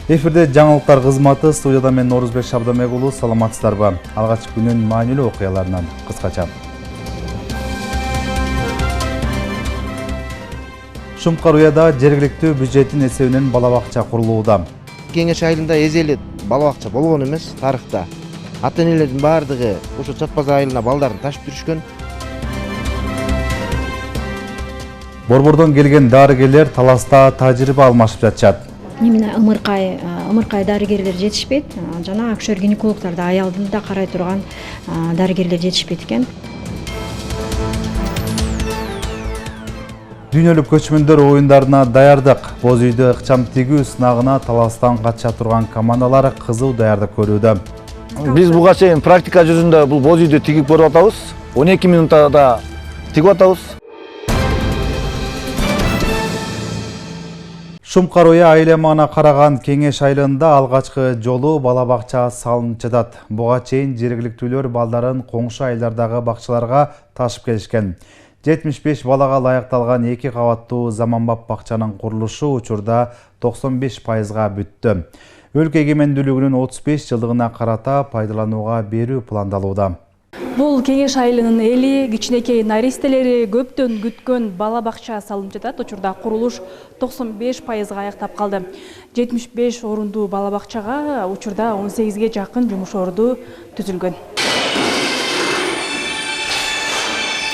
Эфирде жаңылыктар кызматы, студияда мен Норузбек Шабдамек уулу, саламатсыздарбы? Алгач күнүн маанилүү окуяларынан кыскача. Шумкар уяда жергиликтүү бюджеттин эсебинен бала бакча курулууда. Кеңеш айылында эзелет бала бакча болгон эмес тарыхта. Ата-энелердин баардыгы ушу Чат базар айылына балдарын ташып жүрүшкөн. Борбордон келген дарыгерлер таласта тажрыйба алмашып жатышат. Именно ымыркай дарыгерлер жетишпейт. Жана акушер гинекологдорду аялдын да карай турган дарыгерлер жетишпейт экен. Дүйнөлүк көчмөндөр оюндарына даярдык. Боз үйдө ыкчам тигүү сынагына таластан кача турган командалар кызуу даярдык көрүүдө. Биз буга чейин практика жүзүндө бул боз үйдө тигип көрүп атабыз. 12 минутта тигип атабыз. Шумкар уя айыл маңына караган Кеңеш айылында алгачкы жолу бала бакча салынып жатат. Буга чейин жергиликтүүлөр балдарын коңшу айылдардагы бакчаларга ташып келишкен. 75 балага лайыкталган 2 кабаттуу заманбап бакчанын курулушу учурда 95%га бүттү. Өлкө эгемендүүлүгүнүн 35 жылдыгына карата пайдаланууга берүү пландалууда. Бул Кеңеш айылынын эли, кичинекей наристелери көптөн күткөн бала бакча салынып жатат. Учурда курулуш 95%га аяктап калды. 75 орундуу бала бакчага учурда 18ге жакын жумуш орду түзүлгөн.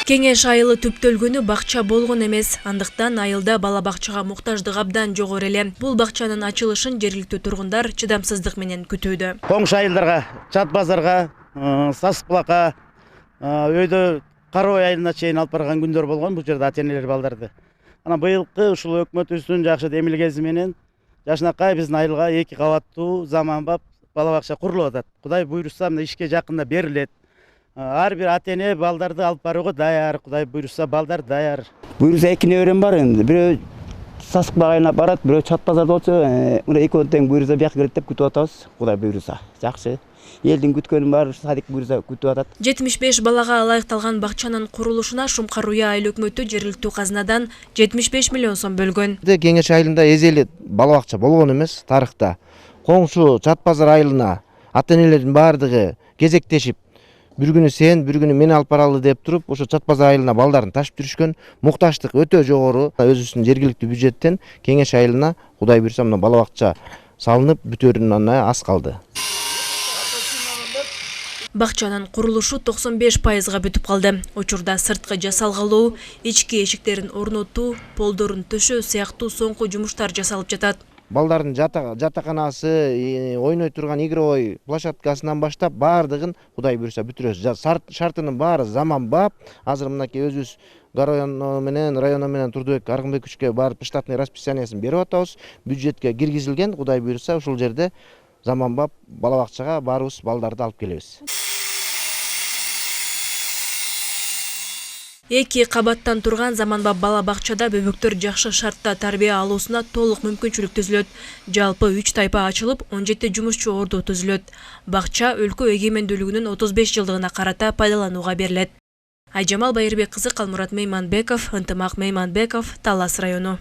Кеңеш айылы түптөлгөнү бакча болгон эмес. Андыктан айылда бала бакчага муктаждык абдан жогору эле. Бул бакчанын ачылышын жергиликтүү тургундар чыдамсыздык менен күтүүдө. Коңшу айылдарга, Чат базарга, Сасыкбулакка, өйдө Карабай айылына чейин алып барган күндөр болгон бул жерде ата-энелер балдарды. Анан быйылкы ушул өкмөтүбүздүн жакшы демилгеси менен жашынакай биздин айылга 2 кабаттуу заманбап бала бакча курулуп атат. Кудай буйруса мына ишке жакында берилет. Ар бир ата-эне балдарды алып барууга даяр. Кудай буйруса балдар даяр. Буйруса 2 неберем бар энди. Бирөө Сасыкбулак айылына барат, бирөө Чат базарда болчу. Мына экөө тең буйруса бияка келет деп күтүп атабыз. Кудай буйруса. Жакшы. Элдин күткөнү бар, садик буйруса күтүп атат. 75 балага ылайыкталган бакчанын курулушуна Шумкар уя айыл өкмөтү жергиликтүү казынадан 75 миллион сом бөлгөн. Кеңеш айылында эзелет бала бакча болгон эмес тарыхта. Коңшу Чат базар айылына ата-энелердин баардыгы кезектешип бир күнү сен, бир күнү мен алып баралы деп туруп, ошо Чат базар айылына балдарын ташып жүрүшкөн. Мукташтык өтө жогору. Өзүбүздүн жергиликтүү бюджеттен Кеңеш айылына Кудай буйруса мына бала бакча салынып бүтөрүнөн аз калды. Бакчанын курулушу 95%га бүтүп калды. Учурда сырткы жасалгалоо, ички эшиктерин орнотуу, полдорун төшөө сыяктуу соңку жумуштар жасалып жатат. Балдардын жатаканасы, ойной турган игровой площадкасынан баштап баардыгын Кудай буйруса бүтүрөбүз. Шартынын баары заманбап. Азыр мынакей өзүбүз районо менен Турдубек Аргынбековичке барып штатный расписаниясын берип атабыз. Бюджетке киргизилген. Кудай буйруса ушул жерде заманбап бала бакчага барыбыз балдарды алып келебиз. 2 кабаттан турган заманбап бала бакчада бөбөктөр жакшы шартта тарбия алуусуна толук мүмкүнчүлүк түзүлөт. Жалпы 3 тайпа ачылып, 17 жумушчу орду түзүлөт. Бакча өлкө эгемендүүлүгүнүн 35 жылдыгына карата пайдаланууга берилет. Айжамал Байырбек кызы, Калмурат Мейманбеков, Ынтымак Мейманбеков, Талас району.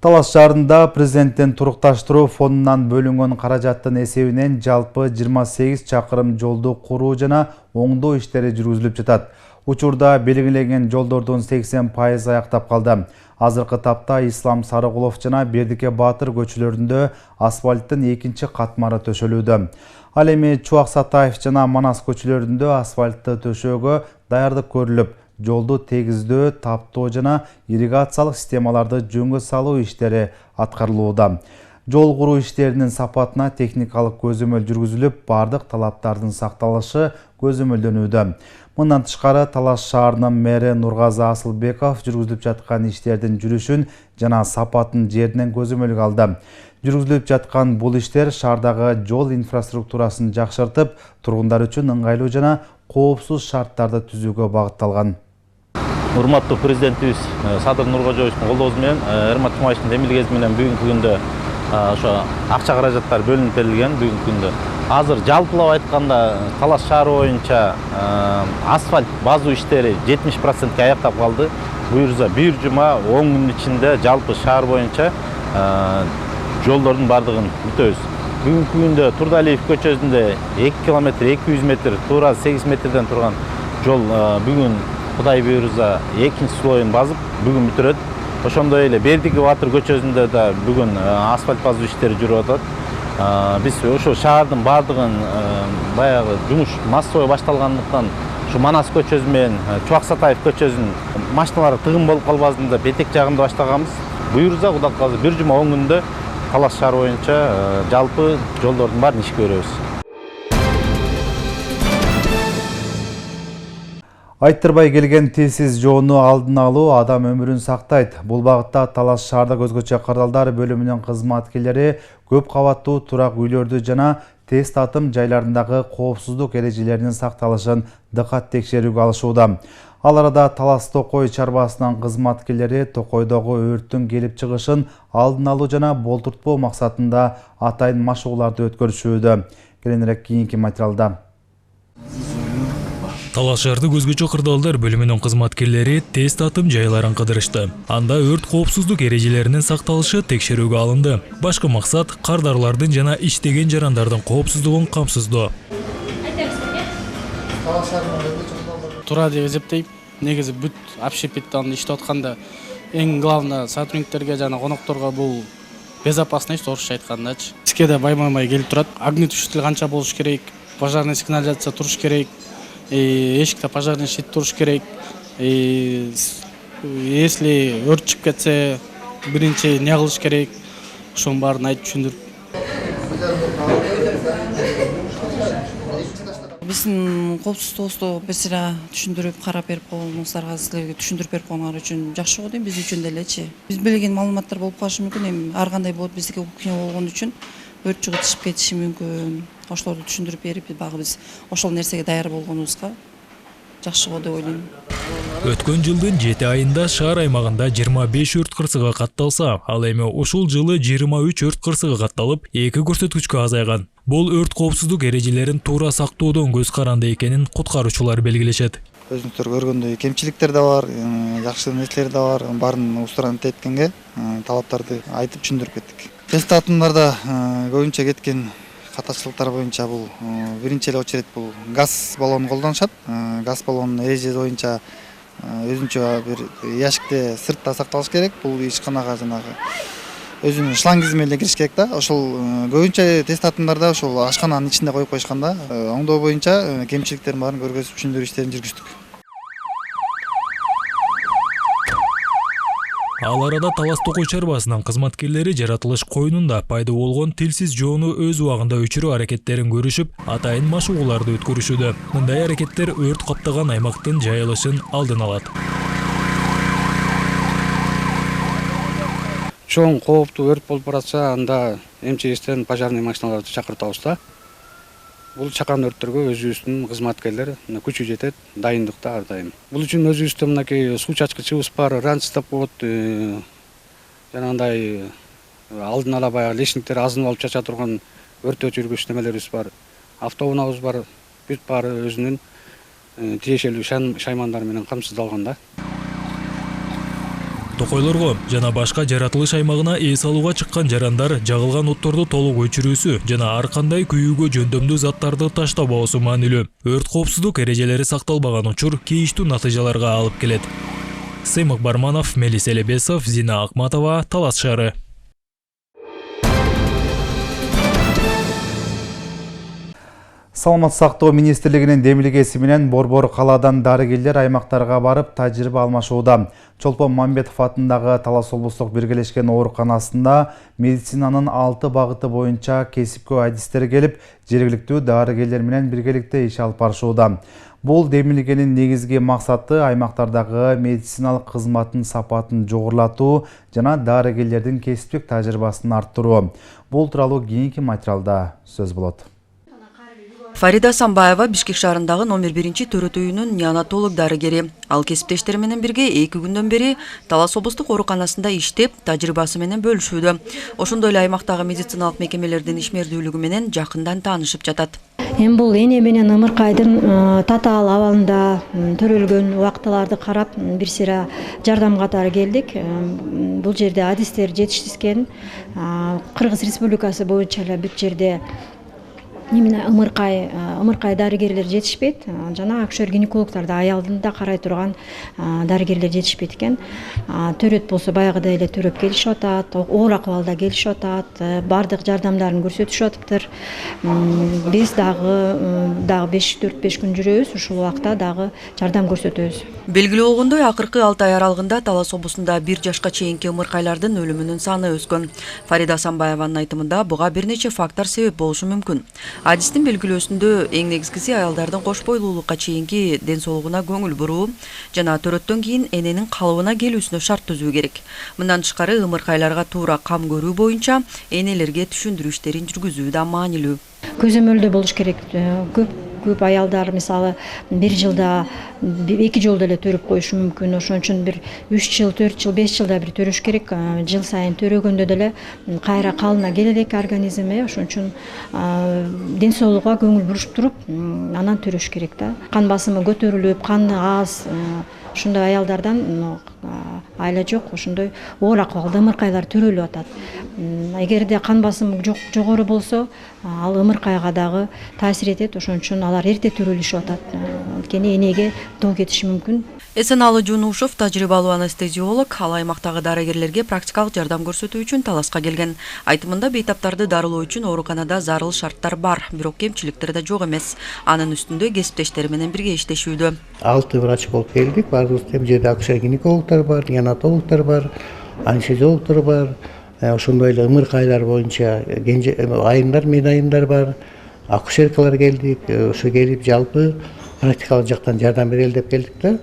Талас шаарында президенттин турукташтыруу фондунан бөлүнгөн каражаттын эсебинен жалпы 28 чакырым жолду куруу жана оңдоо иштери жүргүзүлүп жатат. Учурда белгиленген жолдордун 80% аяктап калды. Азыркы тапта Ислам Сарыгулов жана Бердике Баатыр көчөлөрүндө асфальттын 2-чи катмары төшөлүүдө. Ал эми Чубак Сатаев жана Манас көчөлөрүндө асфальтты төшөөгө даярдык көрүлүп, жолду тегиздөө, таптоо жана ирригациялык системаларды жөнгө салуу иштери аткарылууда. Жол куруу иштеринин сапатына техникалык көзөмөл жүргүзүлүп, бардык талаптардын сакталышы көзөмөлдөнүүдө. Мындан тышкары Талас шаарынын мэри Нургазы Асылбеков жүргүзүлүп жаткан иштердин жүрүшүн жана сапатын жерден көзөмөлгө алды. Жүргүзүлүп жаткан бул иштер шаардагы жол инфраструктурасын жакшыртып, тургундар үчүн ыңгайлуу жана коопсуз шарттарды түзүүгө багытталган. Урматтуу президентибиз Садыр Нуркожоевичтин колдоосу менен Эрмат Тумаевичтин демилгеси менен бүгүнкү күндө ошо акча каражаттар бөлүнүп берилген. Бүгүнкү күндө азыр жалпылап айтканда Талас шаары боюнча асфальт базуу иштери 70%га аяктап калды. буюрса бир жума 10 күн ичинде жалпы шаар боюнча жолдордун бардыгын бүтөбүз. Бүгүнкү күндө Турдалиев көчөсүндө 2 километр 200 метр туура 8 метрден турган жол бүгүн Кудай буйрса экинчи слоюн басып бүгүн бүтүрөт. Ошондой эле Бердиги Батыр көчөсүндө да бүгүн асфальт басуу иштери жүрүп атат. Биз ошо шаардын бардыгын баягы жумуш массовый башталгандыктан ушу Манас көчөсү менен Чубак Сатаев көчөсүнүн машиналары тыгын болуп калбасын деп бетек жагында баштаганбыз. Буйрса Кудай кааласа бир жума 10 күндө Талас шаар боюнча жалпы жолдордун баарын ишке беребиз. Айттырбай келген тез жоону алдын алуу адам өмүрүн сактайт. Бул багытта Талас шаардык өзгөчө кырдаалдар бөлүмүнүн кызматкерлери көп кабаттуу турак үйлөрдү жана тез татым жайларындагы коопсуздук эрежелеринин сакталышын дыкат текшерүүгө алышууда. Ал арада Талас Токой чарбасынын кызматкерлери Токойдогу өрттүн келип чыгышын алдын алуу жана болтуртпоо максатында атайын машыгууларды өткөрүшүүдө. Кийинирээк кийинки материалда. Талас шаардык өзгөчө кырдаалдар бөлүмүнүн кызматкерлери тез татым жайларын кыдырышты. Анда өрт коопсуздук эрежелеринин сакталышы текшерүүгө алынды. Башкы максат кардарлардын жана иштеген жарандардын коопсуздугун камсыздоо. Туура деп эсептейм. Негизи бүт общепиттан иштеп атканда эң главный сотрудниктерге жана конокторго бул безопасность орусча айткандачы. Бизге да баймай келип турат. Огнетушитель канча болуш керек, пожарный сигнализация туруш керек, эшикте пожарный щит туруш керек. Если өрт чыгып кетсе, биринчи эмне кылыш керек? Ошонун баарын айтып түшүндүрүп. Биздин коопсуздугубузду бир сыйра түшүндүрүп карап берип койгонуңуздарга, силерге түшүндүрүп берип койгонгор үчүн жакшы го дейм, биз үчүн делечи. Биз билген маалыматтар болуп калышы мүмкүн, эми ар кандай болот, биздики окуя болгон үчүн өрт чыгып кетиши мүмкүн. Ошолорду түшүндүрүп берип, багы биз ошол нерсеге даяр болгонубузга жакшы го деп ойлойм. Өткөн жылдын 7 айында шаар аймагында 25 өрт кырсыгы катталса, ал эми ушул жылы 23 өрт кырсыгы катталып, 2 көрсөткүчкө азайган. Бул өрт коопсуздук эрежелерин туура сактоодон көз каранды экенин куткаруучулар белгилешет. Өзүңүздөр көргөндөй кемчиликтер да бар, жакшы нерселер да бар. Баарын устранить эткенге талаптарды айтып түшүндүрүп кеттик. Тез татымдарда көбүнчө кеткен катачылыктар боюнча бул биринчи эле очередь бул газ баллонун колдонушат. Газ баллонунун эрежеси боюнча өзүнчө бир ящикте сыртта сакталыш керек. Бул ишканага жанагы өзүнүн шлангизи менен кириш керек да. Ошол көбүнчө тез татымдарда ошол ашкананын ичинде коюп коюшканда, оңдоо боюнча кемчиликтерин баарын көргөзүп түшүндүрүү иштерин жүргүздүк. Ал арада Талас Токой чарбасынын кызматкерлери жаратылыш коюнунда пайда болгон тилсиз жоону өз убагында өчүрүү аракеттерин көрүшүп, атайын машыгууларды өткөрүшүүдө. Мындай аракеттер өрт каптаган аймактын жайылышын алдын алат. Чоң кооптуу өрт болуп баратса, анда МЧСтен пожарный машиналарды чакыртабыз да. Бул чакан өрттөргө өзүбүздүн кызматкерлер күчү жетет, дайындыкта ар дайым. Бул үчүн өзүбүздө мынакей суу чачкычыбыз бар, ранц деп коет, жанагындай алдын ала баягы личниктер азын алып чача турган өрт өчүргүч немелерибиз бар. Автоунаабыз бар, бүт баары өзүнүн тиешелүү шаймандары менен камсыздалган да. Токойлорго жана башка жаратылыш аймагына эс алууга чыккан жарандар жагылган отторду толук өчүрүүсү жана ар кандай күйүүгө жөндөмдүү заттарды таштабоосу маанилүү. Өрт коопсуздук эрежелери сакталбаган учур кейиштүү натыйжаларга алып келет. Сыймык Барманов, Мелис Элебесов, Зина Акматова, Талас шаары. Саламат сактоо министрлигинин демилгеси менен Борбор калаадан дарыгерлер аймактарга барып тажрыйба алмашууда. Чолпон Мамбетов атындагы Талас облустук биргелешкен ооруканасында медицинанын 6 багыты боюнча кесипкөө адистер келип, жергиликтүү дарыгерлер менен биргеликте иш алып барышууда. Бул демилгенин негизги максаты аймактардагы медициналык кызматтын сапатын жогорулатуу жана дарыгерлердин кесиптик тажрыйбасын арттыруу. Бул тууралуу кийинки материалда сөз болот. Фарида Самбаева Бишкек шаарындагы номер 1 төрөт үйүнүн неонатолог дарыгери. Ал кесиптештери менен бирге 2 күндөн бери Талас облустук ооруканасында иштеп, тажрыйбасы менен бөлүшүүдө. Ошондой эле аймактагы медициналык мекемелердин ишмердүүлүгү менен жакындан таанышып жатат. Эми бул эне менен ымыркайдын татаал абалында төрөлгөн убактыларды карап бир сыйра жардам катары келдик. Бул жерде адистер жетишсизген. Кыргыз Республикасы боюнча эле бүт жерде именно ымыркай дарыгерлер жетишпейт. Жана акушер-гинекологдорду аялдында карай турган дарыгерлер жетишпейт экен. Төрөт болсо баягыдай эле төрөп келишип атат, оор акыбалда келишип атат, бардык жардамдарын көрсөтүшүп атыптыр. Биз дагы 4-5 күн жүрөбүз, ушул убакта дагы жардам көрсөтөбүз. Белгилүү болгондой, акыркы 6 ай аралыгында Талас облусунда 1 жашка чейинки ымыркайлардын өлүмүнүн саны өскөн. Фарида Самбаеванын айтымында буга бир нече фактор себеп болушу мүмкүн. Адистин белгилөөсүндө эң негизгиси аялдардын кош бойлуулукка чейинки ден соолугуна көңүл буруу жана төрөттөн кийин эненин калыбына келүүсүнө шарт түзүү керек. Мындан тышкары ымыркайларга туура кам көрүү боюнча энелерге түшүндүрүү иштерин жүргүзүү да маанилүү. Көзөмөлдө болуш керек. Көп аялдар мисалы 1 жылда 2 жолдо эле төрөп коюшу мүмкүн. Ошон үчүн бир 3 жыл, 4 жыл, 5 жылда бир төрөш керек. Жыл сайын төрөгөндө деле кайра калына келелек организм. Ошон үчүн ден соолукка көңүл буруп туруп, анан төрөш керек да. Кан басымы көтөрүлүп, каны аз, ушундай аялдардан айла жок, ошондой оор акыбалда ымыркайлар төрөлүп атат. Эгерде кан басымы жогору болсо, ал ымыркайга дагы таасир этет. Ошон үчүн алар эрте төрөлүшүп атат. Анткени энеге доо кетиши мүмкүн. Эсеналы Жунушев тажрыйбалуу анестезиолог, ал аймактагы дарыгерлерге практикалык жардам көрсөтүү үчүн Таласка келген. Айтымында бейтаптарды дарылоо үчүн ооруканада зарыл шарттар бар, бирок кемчиликтер да жок эмес. Анын үстүндө кесиптештери менен бирге иштешүүдө. 6 врач болуп келдик. Баарыбыз эми жерде акушер-гинекологдор бар, неонатологдор бар, анестезиологдор бар. Ошондой эле ымыркайлар боюнча айымдар, мен айымдар бар. Акушеркалар келдик. Ошо келип жалпы практикалык жактан жардам берели деп келдик да.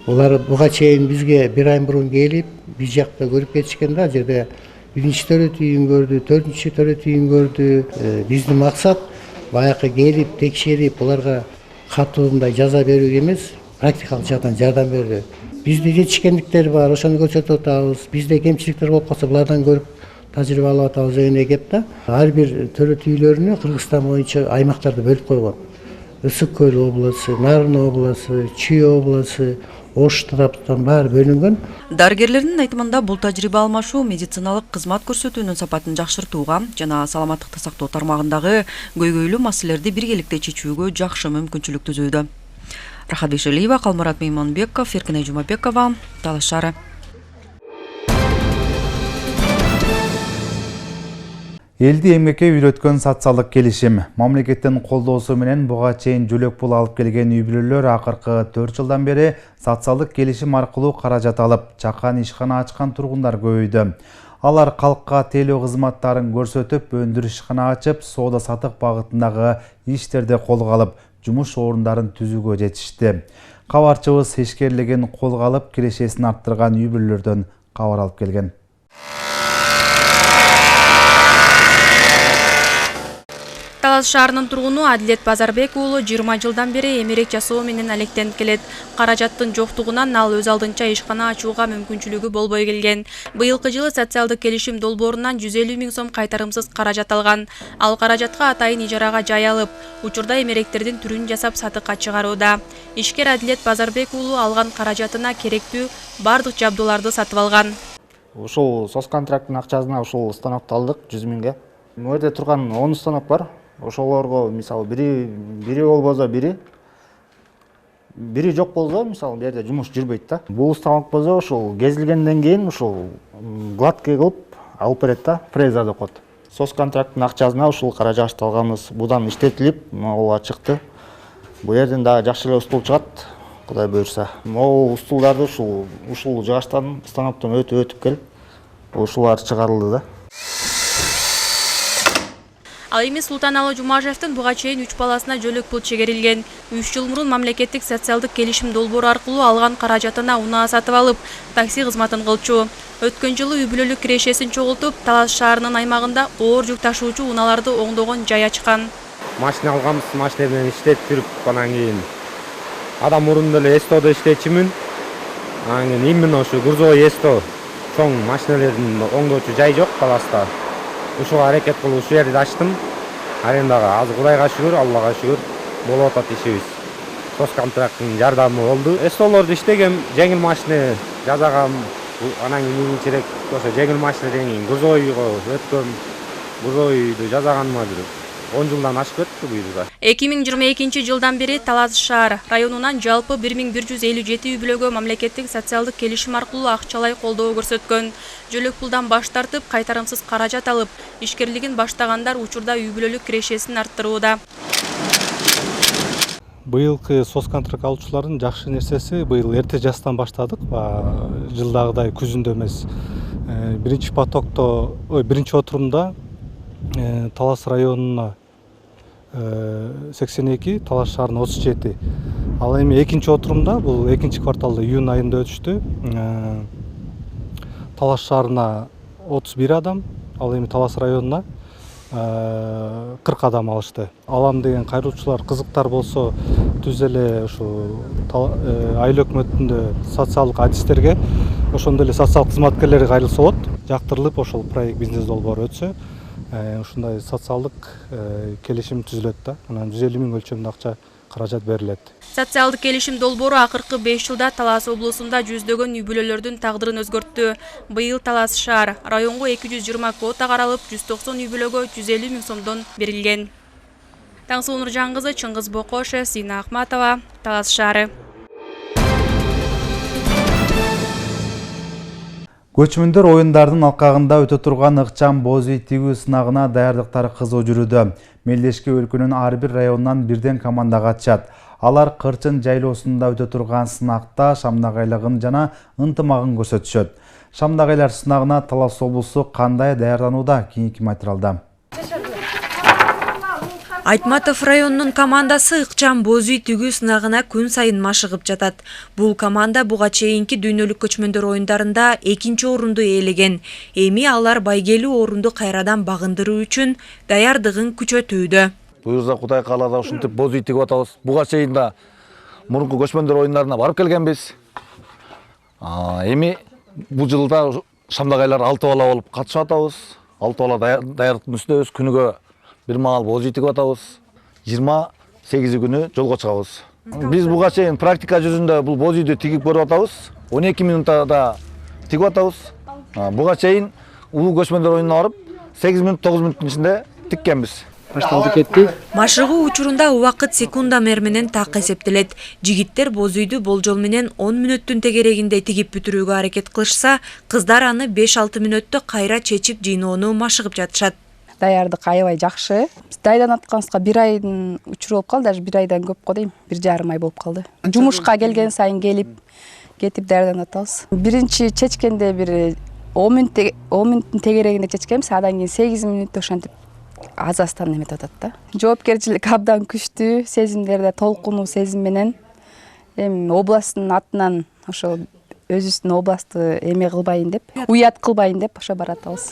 Олар буга чейин бизге 1 ай мурун келип, биз жакта көрүп кетишкен да. Жерде 1-чи төрөт үйүн көрдү, 4-чү төрөт үйүн көрдү. Биздин максат баягы келип, текшерип, аларга катуу мындай жаза берүү эмес, практикалык жактан жардам берүү. Бизде жетишкендиктер бар, ошону көрсөтүп атабыз. Бизде кемчиликтер болуп калса, булардан көрүп тажрыйба алып атабыз деген кеп да. Ар бир төрөт үйлөрүнө Кыргызстан боюнча аймактарды бөлүп койгон. Ысык Көл областы, Нарын областы, Чүй областы, Ош тараптан баары бөлүнгөн. Дарыгерлердин айтымында бул тажрыйба алмашуу медициналык кызмат көрсөтүүнүн сапатын жакшыртууга жана саламаттыкты сактоо тармагындагы көйгөйлүү маселелерди биргеликте чечүүгө жакшы мүмкүнчүлүк түзүүдө. Рахат Бешелиева, Калмурат Меймонбеков, Эркинай Жумабекова, Талас шаары. Элди эмгекке үйрөткөн социалдык келишим. Мамлекеттин колдоосу менен буга чейин жөлөк пул алып келген үй бүлөлөр акыркы 4 жылдан бери социалдык келишим аркылуу каражат алып, чакан ишкана ачкан тургундар көбөйдү. Алар калкка тейлөө кызматтарын көрсөтүп, өндүрүш ишкана ачып, соода сатык багытындагы иштерди колго алып, жумуш орундарын түзүүгө жетишти. Кабарчыбыз ишкерлигин колго алып, кирешесин арттырган үй бүлөлөрдөн кабар алып келген. Талас шаарынын тургуну Адилет Базарбек уулу 20 жылдан бери эмерек жасоо менен алектенип келет. Каражаттын жоктугунан ал өз алдынча ишкана ачууга мүмкүнчүлүгү болбой келген. Быйылкы жылы социалдык келишим долбоорунан 150 000 сом кайтарымсыз каражат алган. Ал каражатка атайын ижарага жай алып, учурда эмеректердин түрүн жасап сатыкка чыгарууда. Ишкер Адилет Базарбек уулу алган каражатына керектүү бардык жабдууларды сатып алган. Ушул сос контракттын акчасына ушул станокду алдык 100 000ге. Мөрдө турган 10 станок бар. Ошолорго мисалы бири болбосо бири жок болсо мисалы бу жерде жумуш жүрбөйт да. Бул станок болсо ушул кезилгенден кийин ушул гладкий кылып алып берет да, фреза деп коет. Сос контракттын акчасына ушул каражатты алганбыз. Будан иштетилип, могула чыкты. Бу жерден дагы жакшы эле устул чыгат, Кудай буйрса. Могу устулдарды ушул жыгачтан станоктон өтүп келип, ушулар чыгарылды да. Ал эми Султаналы Жумашевдин буга чейин 3 баласына жөлөк пул чегерилген. 3 жыл мурун мамлекеттик социалдык келишим долбоору аркылуу алган каражатына унаа сатып алып, такси кызматын кылчу. Өткөн жылы үй бүлөлүк кирешесин чогултуп, Талас шаарынын аймагында оор жүк ташуучу унааларды оңдогон жай ачкан. машина алганбыз, машина менен иштетип жүрүп, анан кийин адам мурунда эле эстоодо иштечимин. Анан кийин именно ушу грузовой эсто чоң машиналердин оңдоочу жай жок Таласта. Ушуга аракет кылып ушул жерди ачтым. Арендага азыр Кудайга шүгүр, Аллага шүгүр болуп атат ишибиз. Сосконтракттын жардамы болду. Эстолорду иштегем, жеңил машина жасагам. Анан кийинчерээк ошо жеңил машина деген грузовойго өткөм. Грузовойду жасаганыма бир 10 жылдан ашып кетти бул жылда. 2022 жылдан бери Талас шаар районунан жалпы 1157 үй-бүлөгө мамлекеттик социалдык келишим аркылуу акчалай колдоо көрсөткөн. Жөлөк пулдан баш тартып, кайтарымсыз каражат алып, ишкерлигин баштагандар учурда үй-бүлөлүк кирешесин арттырууда. Быйылкы соцконтракт алуучулардын жакшы нерсеси, быйыл эрте жастан баштадык, жылдагыдай күзүндө эмес. Биринчи потокто, биринчи отурумда Талас районуна 82, Талас шаарына 37. Ал эми экинчи отурумда, бул экинчи кварталда июнь айында өтүштү. Талас шаарына 31 адам, ал эми Талас районуна 40 адам алышты. Алам деген кайрылуучулар кызыктар болсо түз эле ушу айыл өкмөтүндө социалдык адистерге, ошондой эле социалдык кызматкерлерге кайрылса болот. Жактырылып ошол проект бизнес долбоору өтсө, ушундай социалдык келишим түзүлөт да. Анан 150 000 өлчөмдө акча каражат берилет. Социалдык келишим долбоору акыркы 5 жылда Талас облусунда жүздөгөн үй-бүлөлөрдүн тагдырын өзгөрттү. Быйыл Талас шаар районго 220 квота каралып, 190 үй-бүлөгө 150 000 сомдон берилген. Таңсуу Нуржан кызы, Чыңгыз Бокошев, Сина Ахматова, Талас шаары. Көчмөндөр оюндардын алкагында өтө турган ыкчам боз үй тигүү сынагына даярдыктар кызуу жүрүүдө. Мелдешки өлкөнүн ар бир районунан бирден команда катышат. Алар Кырчын жайлоосунда өтө турган сынакта шамдагайлыгын жана ынтымагын көрсөтүшөт. Шамдагайлар сынагына Талас облусу кандай даярданууда? Кийинки материалда. Айтматов районунун командасы ыкчам боз үй тигүү сынагына күн сайын машыгып жатат. Бул команда буга чейинки дүйнөлүк көчмөндөр оюндарында 2-нчи орунду ээлеген. Эми алар байгелүү орунду кайрадан багындыруу үчүн даярдыгын күчөтүүдө. Буюрса Кудай кааласа ушинтип боз үй тигип атабыз. Буга чейин да мурунку көчмөндөр оюндарына барып келгенбиз. Эми бул жылда шамдагайлар 6 бала болуп катышып атабыз. 6 бала даярдыктын үстүндөбүз. Күнүгө бир маал боз үй тигип атабыз. 28 күнү жолго чыгабыз. Биз буга чейин практика жүзүндө бул боз үйдү тигип көрүп атабыз. 12 минутта тигип атабыз. Буга чейин улуу көчмөндөр оюнуна барып 8 минут 9 минуттун ичинде тиккенбиз. Башталды кетти. Машыгуу учурунда убакыт секунда мерменен так эсептелет. Жигиттер боз үйдү болжол менен 10 мүнөттүн тегерегинде тигип бүтүрүүгө аракет кылышса, кыздар аны 5-6 мүнөттө кайра чечип жыйноону машыгып жатышат. Даярдык аябай жакшы. Биз дайдан атканыбызга 1 айдын учуру болуп калды, даже 1 айдан көп го дейм. 1,5 ай болуп калды. Жумушка келген сайын келип, кетип дайдан атабыз. Биринчи чечкенде бир 10 мүнөттүн тегерегинде чечкенбиз, андан кийин 8 мүнөттө ошентип азастан эметип атат да. Жоопкерчилик абдан күчтүү, сезимдерде толкунуу сезим менен эми областтын атынан ошо өзүбүздүн областты эме кылбайын деп, уят кылбайын деп ошо баратабыз.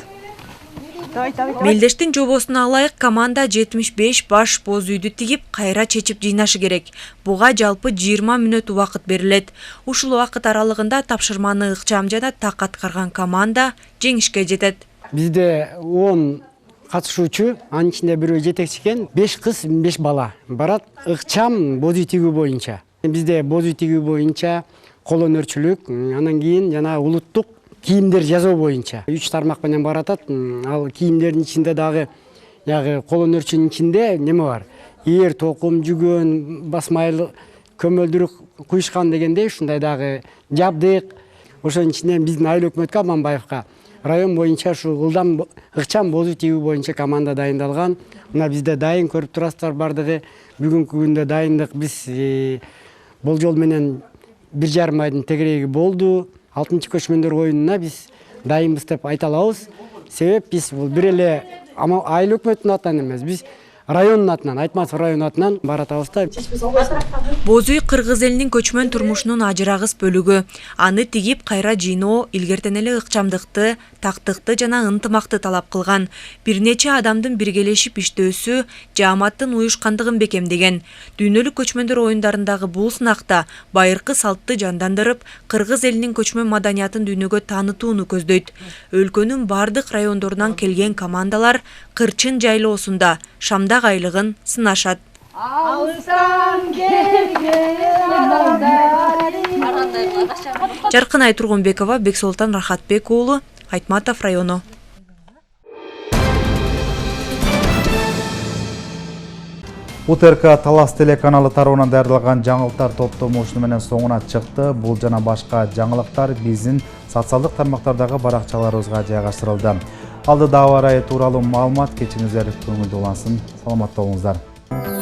Мелдештин жобосуна ылайык команда 75 баш боз үйдү тигип, кайра чечип жыйнашы керек. Буга жалпы 20 мүнөт убакыт берилет. Ушул убакыт аралыгында тапшырманы ыкчам жана так аткарган команда жеңишке жетет. Бизде 10 катышуучу, анын ичинде бирөө жетекчи экен, 5 кыз, 5 бала барат ыкчам боз үй тигүү боюнча. Бизде боз үй тигүү боюнча кол өнөрчүлүк, анан кийин жана улуттук кийимдер жасоо боюнча 3 тармак менен баратат. Ал кийимдердин ичинде дагы кол өнөрчүнүн ичинде неме бар? Ээр, токум, жүгөн, басмайлы, көмөлдүрүк, куйушкан дегендей ушундай дагы жабдык. Ошонун ичинен биздин айыл өкмөткө Аманбаевка район боюнча ушул ылдам ыкчам боз үй тигүү боюнча команда дайындалган. Мына бизде дайын көрүп турасыздар бардыгы. Бүгүнкү күндө дайындык биз болжол менен 1,5 айдын тегереги болду. 6-чы көчмөндөр оюнуна биз дайынбыз деп айта алабыз. Себеп биз бул бир эле айыл өкмөтүнүн атынан эмес, биз райондун атынан, Айтматов району атынан баратабыз да. Боз үй кыргыз элинин көчмөн турмушунун ажырагыс бөлүгү. Аны тигип кайра жыйноо илгертен эле ыкчамдыкты, тактыкты жана ынтымакты талап кылган. Бир нече адамдын биргелешип иштөөсү жааматтын уюшкандыгын бекемдеген. Дүйнөлүк көчмөндөр оюндарындагы бул сынакта байыркы салтты жандандырып, кыргыз элинин көчмөн маданиятын дүйнөгө таанытууну көздөйт. Өлкөнүн бардык райондорунан келген командалар Кырчын жайлоосунда шамдак айлыгын сынашат. Жаркынай Тургунбекова, Бексултан Рахатбек уулу, Айтматов району. УТРК Талас телеканалы тарабынан даярдалган жаңылыктар топтомошуну менен соңуна чыкты. Бул жана башка жаңылыктар биздин социалдык тармактардагы баракчаларыбызга жайгаштырылды. Алдыда аба ырайы тууралуу маалымат, кечиңиздер көңүлдүү улансын. Саламатта болуңуздар.